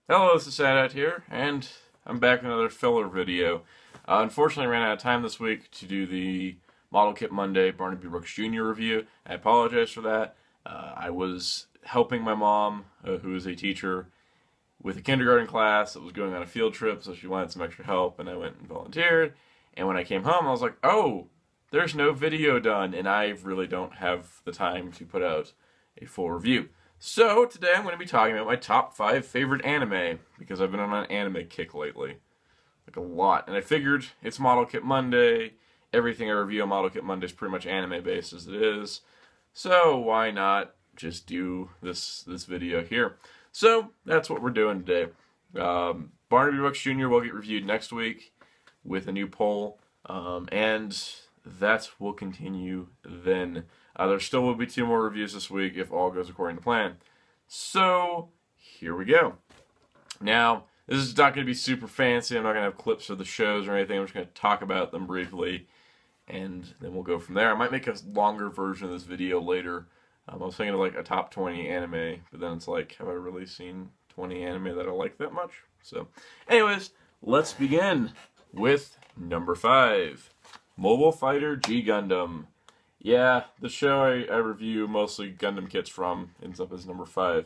Hello, this is Soundout here, and I'm back with another filler video. Unfortunately, I ran out of time this week to do the Model Kit Monday Barnaby Brooks Jr. review. I apologize for that. I was helping my mom, who is a teacher, with a kindergarten class that was going on a field trip, so she wanted some extra help, and I went and volunteered. And when I came home, I was like, oh, there's no video done, and I really don't have the time to put out a full review. So, today I'm going to be talking about my top 5 favorite anime, because I've been on an anime kick lately. Like a lot. And I figured it's Model Kit Monday. Everything I review on Model Kit Monday is pretty much anime based as it is. So, why not just do this video here? So, that's what we're doing today. Barnaby Brooks Jr. will get reviewed next week with a new poll. And that will continue then. There still will be 2 more reviews this week if all goes according to plan. So, here we go. Now, this is not going to be super fancy. I'm not going to have clips of the shows or anything. I'm just going to talk about them briefly, and then we'll go from there. I might make a longer version of this video later. I was thinking of like a top 20 anime, but then it's like, have I really seen 20 anime that I like that much? So, anyways, let's begin with number 5. Mobile Fighter G Gundam. Yeah, the show I review mostly Gundam kits from ends up as number 5.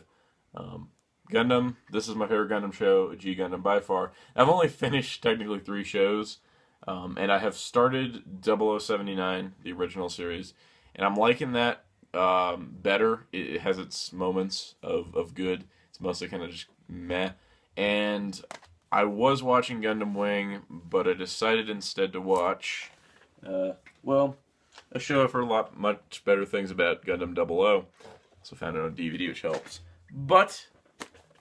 Gundam, this is my favorite Gundam show, G Gundam by far. I've only finished technically 3 shows, and I have started 0079, the original series, and I'm liking that better. It has its moments of good. It's mostly kind of just meh. And I was watching Gundam Wing, but I decided instead to watch, a show I've heard much better things about, Gundam 00. Also found it on DVD, which helps. But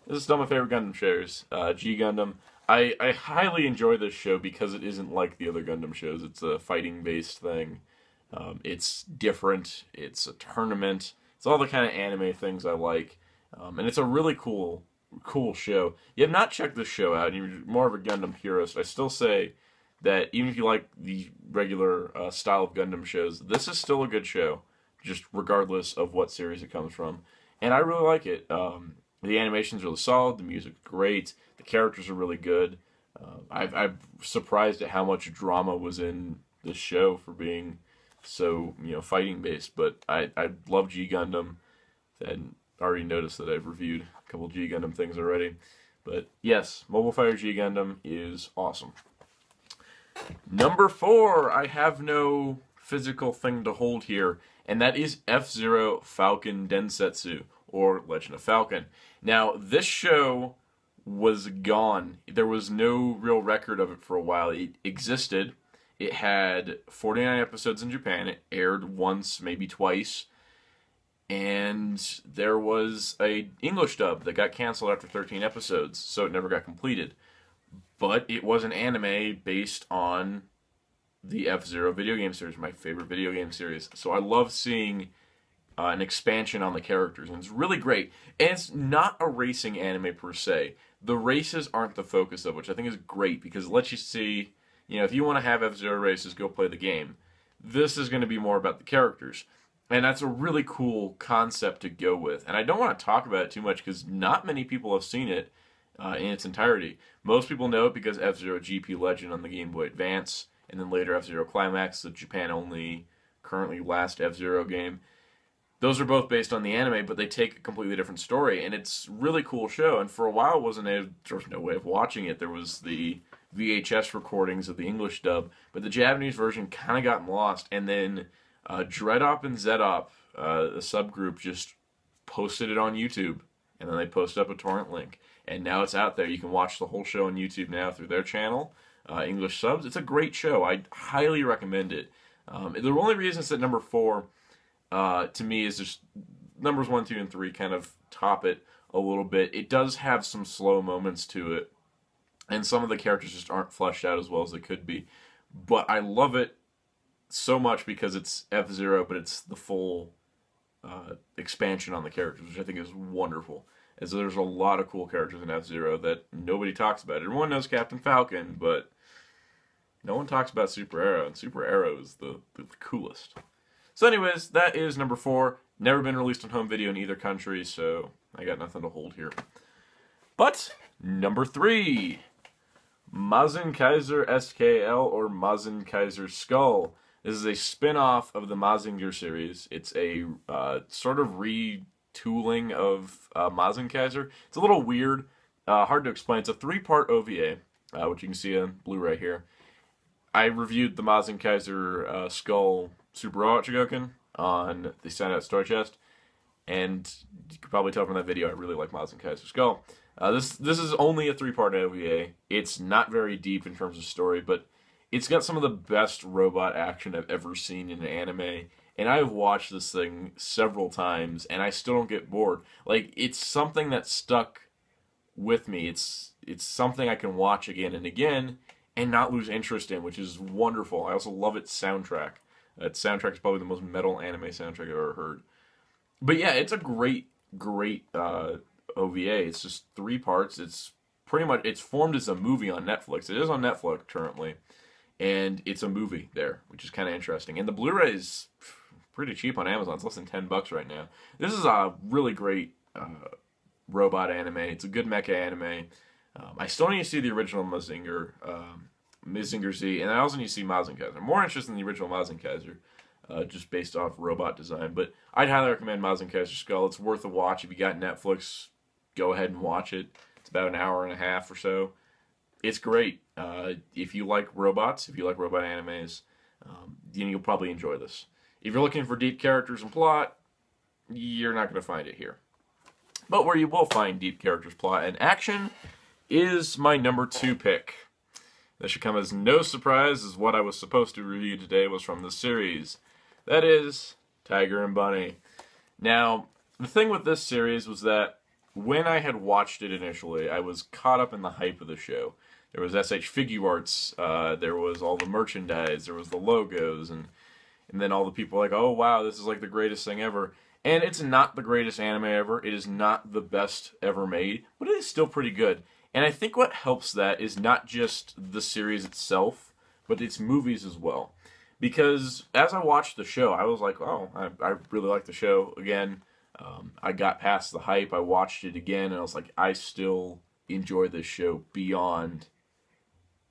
this is still my favorite Gundam shows. G Gundam. I highly enjoy this show because it isn't like the other Gundam shows. It's a fighting-based thing. It's different. It's a tournament. It's all the kind of anime things I like. And it's a really cool show. You have not checked this show out, and you're more of a Gundam purist. I still say that even if you like the regular style of Gundam shows, this is still a good show, just regardless of what series it comes from. And I really like it. The animation's really solid, the music's great, the characters are really good. I'm surprised at how much drama was in this show for being so, fighting based. But I love G Gundam, and already noticed that I've reviewed a couple G Gundam things already. But yes, Mobile Fighter G Gundam is awesome. Number 4, I have no physical thing to hold here, and that is FZero Falcon Densetsu, or Legend of Falcon. Now, this show was gone. There was no real record of it for a while. It existed. It had 49 episodes in Japan. It aired once, maybe twice. And there was a English dub that got canceled after 13 episodes, so it never got completed. But it was an anime based on the FZero video game series, my favorite video game series. So I love seeing an expansion on the characters, and it's really great. And it's not a racing anime per se. The races aren't the focus of, which I think is great, because it lets you see, if you want to have FZero races, go play the game. This is going to be more about the characters. And that's a really cool concept to go with. And I don't want to talk about it too much, because not many people have seen it in its entirety. Most people know it because FZero GP Legend on the Game Boy Advance, and then later FZero Climax, the Japan-only, currently last FZero game. Those are both based on the anime, but they take a completely different story, and it's a really cool show. And for a while, there was no way of watching it. There was the VHS recordings of the English dub, but the Japanese version kind of got lost. And then Dreadop and Zedop, a subgroup, just posted it on YouTube, and then they posted up a torrent link. And now it's out there. You can watch the whole show on YouTube now through their channel, English subs. It's a great show. I highly recommend it. The only reason it's at number 4, to me, is just numbers 1, 2, and 3 kind of top it a little bit. It does have some slow moments to it, and some of the characters just aren't fleshed out as well as they could be. But I love it so much because it's FZero, but it's the full expansion on the characters, which I think is wonderful. As there's a lot of cool characters in FZero that nobody talks about. Everyone knows Captain Falcon, but no one talks about Super Arrow, and Super Arrow is the coolest. So anyways, that is number 4. Never been released on home video in either country, so I got nothing to hold here. But Number 3, Mazinkaiser SKL, or Mazinkaiser Skull. This is a spin-off of the Mazinger series. It's a sort of retooling of Mazinkaiser. It's a little weird, hard to explain. It's a 3-part OVA, which you can see on Blu-ray here. I reviewed the Mazinkaiser Skull Super Robot Chogokin on the Soundout Story Chest, and you can probably tell from that video I really like Mazinkaiser Skull. This is only a 3-part OVA. It's not very deep in terms of story, but it's got some of the best robot action I've ever seen in an anime, and I've watched this thing several times, and I still don't get bored. Like, it's something that stuck with me. It's something I can watch again and again and not lose interest in, which is wonderful. I also love its soundtrack. Its soundtrack is probably the most metal anime soundtrack I've ever heard. But yeah, it's a great OVA. It's just 3 parts. It's pretty much, it's formed as a movie on Netflix. It is on Netflix currently, and it's a movie there, which is kind of interesting. And the Blu-ray is pretty cheap on Amazon. It's less than $10 right now. This is a really great robot anime. It's a good mecha anime. I still need to see the original Mazinger Z, and I also need to see Mazinkaiser. I'm more interested in the original Mazinkaiser, just based off robot design. But I'd highly recommend Mazinkaiser Skull. It's worth a watch. If you got Netflix, go ahead and watch it. It's about an hour and a half or so. It's great. If you like robots, if you like robot animes, you'll probably enjoy this. If you're looking for deep characters and plot, you're not going to find it here. But where you will find deep characters, plot, and action is my number 2 pick. This should come as no surprise, as what I was supposed to review today was from the series. That is Tiger and Bunny. Now, the thing with this series was that when I had watched it initially, I was caught up in the hype of the show. There was SH Figuarts, there was all the merchandise, there was the logos, and then all the people were like, oh wow, this is like the greatest thing ever. And it's not the greatest anime ever, it is not the best ever made, but it is still pretty good. And I think what helps that is not just the series itself, but its movies as well. Because as I watched the show, I was like, oh, I really like the show again. I got past the hype, I watched it again, and I was like, I still enjoy this show beyond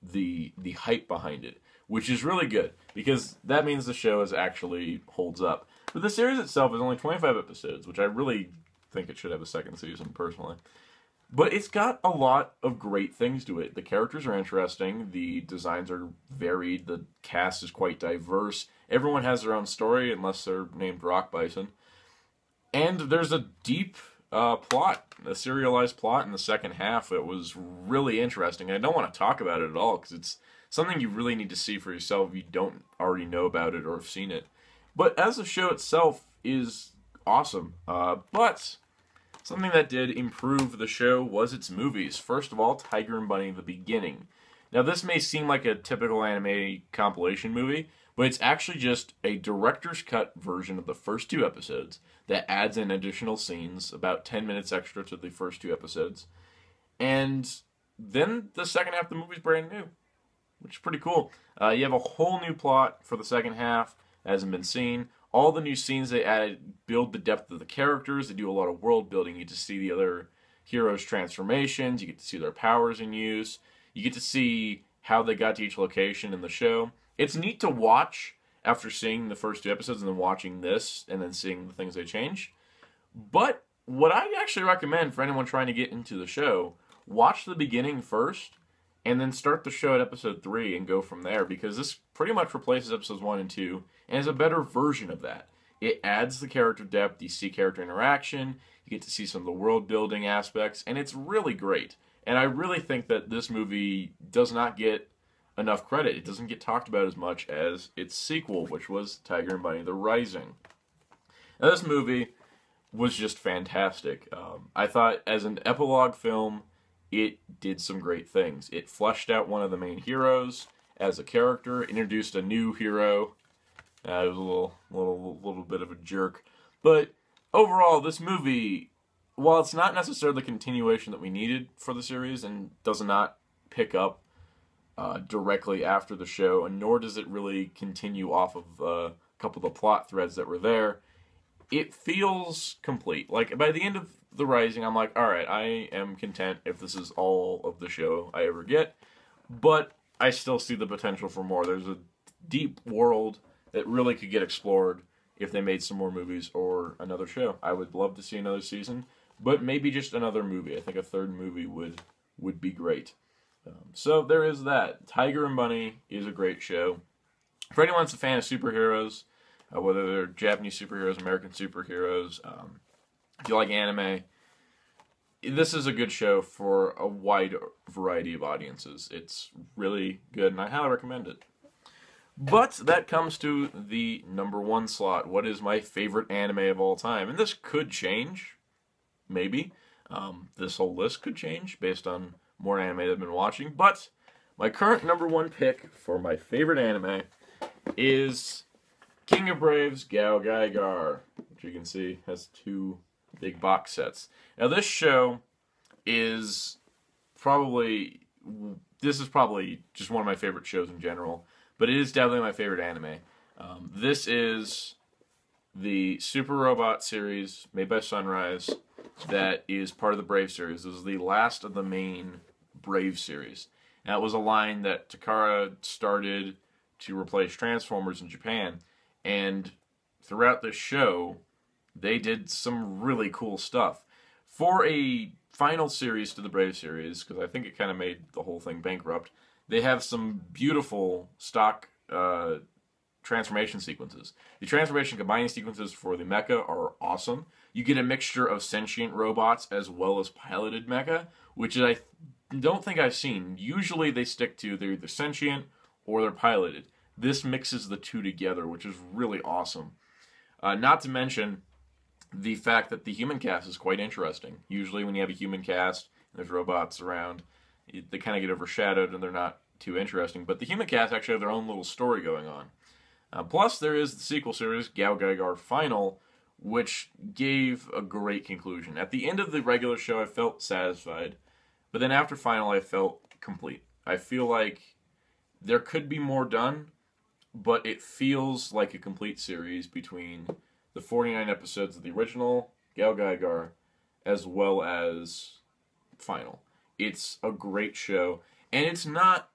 the hype behind it, which is really good, because that means the show actually holds up. But the series itself is only 25 episodes, which I really think it should have a second season, personally. But it's got a lot of great things to it. The characters are interesting, the designs are varied, the cast is quite diverse, everyone has their own story, unless they're named Rock Bison. And there's a deep plot, a serialized plot in the second half that was really interesting. I don't want to talk about it at all, because it's something you really need to see for yourself if you don't already know about it or have seen it. But as the show itself is awesome. But something that did improve the show was its movies. First of all, Tiger and Bunny: The Beginning. Now, this may seem like a typical anime compilation movie, but it's actually just a director's cut version of the first 2 episodes that adds in additional scenes, about 10 minutes extra to the first 2 episodes. And then the second half of the movie is brand new, which is pretty cool. You have a whole new plot for the second half that hasn't been seen. All the new scenes they added build the depth of the characters. They do a lot of world building. You get to see the other heroes' transformations. You get to see their powers in use. You get to see how they got to each location in the show. It's neat to watch after seeing the first 2 episodes and then watching this and then seeing the things they changed. But what I actually recommend for anyone trying to get into the show, watch the beginning first and then start the show at episode 3 and go from there, because this pretty much replaces episodes 1 and 2 and is a better version of that. It adds the character depth, you see character interaction, you get to see some of the world building aspects, and it's really great. And I really think that this movie does not get enough credit. It doesn't get talked about as much as its sequel, which was Tiger and Bunny: The Rising. Now, this movie was just fantastic. I thought as an epilogue film, it did some great things. It fleshed out one of the main heroes as a character, introduced a new hero. It was a little bit of a jerk. But overall, this movie, while it's not necessarily the continuation that we needed for the series and does not pick up directly after the show, and nor does it really continue off of a couple of the plot threads that were there, it feels complete. Like, by the end of The Rising, I'm like, alright, I am content if this is all of the show I ever get. But I still see the potential for more. There's a deep world that really could get explored if they made some more movies or another show. I would love to see another season, but maybe just another movie. I think a third movie would be great. So there is that. Tiger and Bunny is a great show. For anyone that's a fan of superheroes, whether they're Japanese superheroes, American superheroes, if you like anime, this is a good show for a wide variety of audiences. It's really good, and I highly recommend it. But that comes to the number one slot. What is my favorite anime of all time? And this could change, maybe. This whole list could change based on more anime I've been watching. But my current number one pick for my favorite anime is King of Braves Gao Gaigar, which you can see has 2 big box sets. Now this show is probably just one of my favorite shows in general, but it is definitely my favorite anime. This is the Super Robot series made by Sunrise that is part of the Brave series. This is the last of the main Brave series. Now it was a line that Takara started to replace Transformers in Japan, and throughout the show they did some really cool stuff. For a final series to the Brave series, because I think it kind of made the whole thing bankrupt, they have some beautiful stock transformation sequences. The transformation combining sequences for the mecha are awesome. You get a mixture of sentient robots as well as piloted mecha, which I don't think I've seen. Usually they stick to they're either sentient or they're piloted. This mixes the two together, which is really awesome. Not to mention the fact that the human cast is quite interesting. Usually when you have a human cast and there's robots around, they kind of get overshadowed and they're not too interesting. But the human cast actually have their own little story going on. Plus, there is the sequel series, Gao Gaigar Final, which gave a great conclusion. At the end of the regular show, I felt satisfied. But then after Final, I felt complete. I feel like there could be more done, but it feels like a complete series between the 49 episodes of the original Gao Gaigar as well as Final. It's a great show, and it's not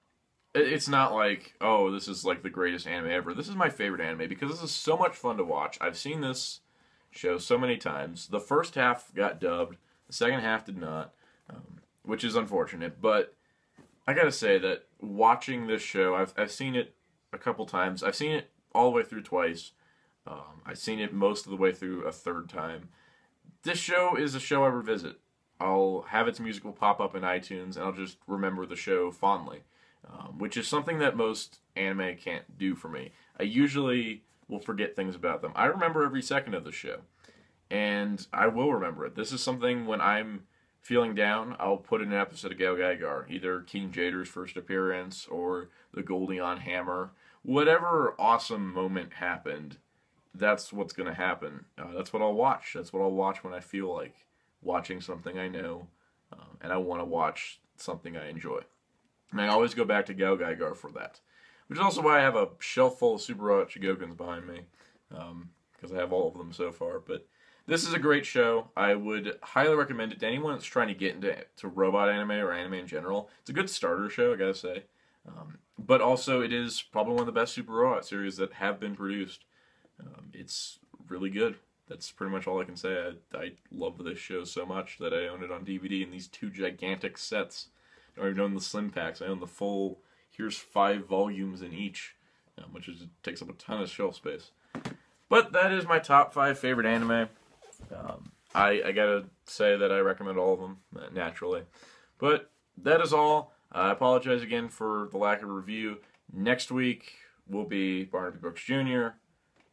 like, oh, this is like the greatest anime ever. This is my favorite anime because this is so much fun to watch. I've seen this show so many times. The first half got dubbed, the second half did not, which is unfortunate, but I gotta say that watching this show, I've seen it a couple times. I've seen it all the way through twice. I've seen it most of the way through a third time. This show is a show I revisit. I'll have its music will pop up in iTunes, and I'll just remember the show fondly, which is something that most anime can't do for me. I usually will forget things about them. I remember every second of the show, and I will remember it. This is something when I'm feeling down, I'll put in an episode of Gao Gaigar, either King Jader's first appearance or the Goldion Hammer. Whatever awesome moment happened, that's what's going to happen. That's what I'll watch. That's what I'll watch when I feel like watching something I know, and I want to watch something I enjoy. And I always go back to Gao Gaigar for that. Which is also why I have a shelf full of Super Robot Shigokins behind me, because I have all of them so far. But this is a great show. I would highly recommend it to anyone that's trying to get into robot anime or anime in general. It's a good starter show, I gotta say. But also, it is probably one of the best Super Robot series that have been produced. It's really good. That's pretty much all I can say. I love this show so much that I own it on DVD in these 2 gigantic sets. I don't even own the slim packs. I own the full, here's 5 volumes in each, which takes up a ton of shelf space. But that is my top 5 favorite anime. I gotta say that I recommend all of them, naturally. But that is all. I apologize again for the lack of review. Next week will be Barnaby Brooks Jr.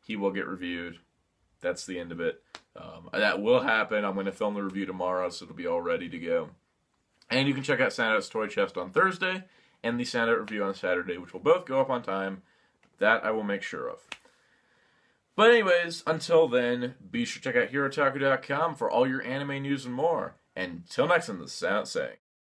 He will get reviewed. That's the end of it. That will happen. I'm going to film the review tomorrow, so it'll be all ready to go. And you can check out Soundout's Toy Chest on Thursday, and the Soundout review on Saturday, which will both go up on time. That I will make sure of. But anyways, until then, be sure to check out HeroTaku.com for all your anime news and more. And till next time, this is Soundout saying.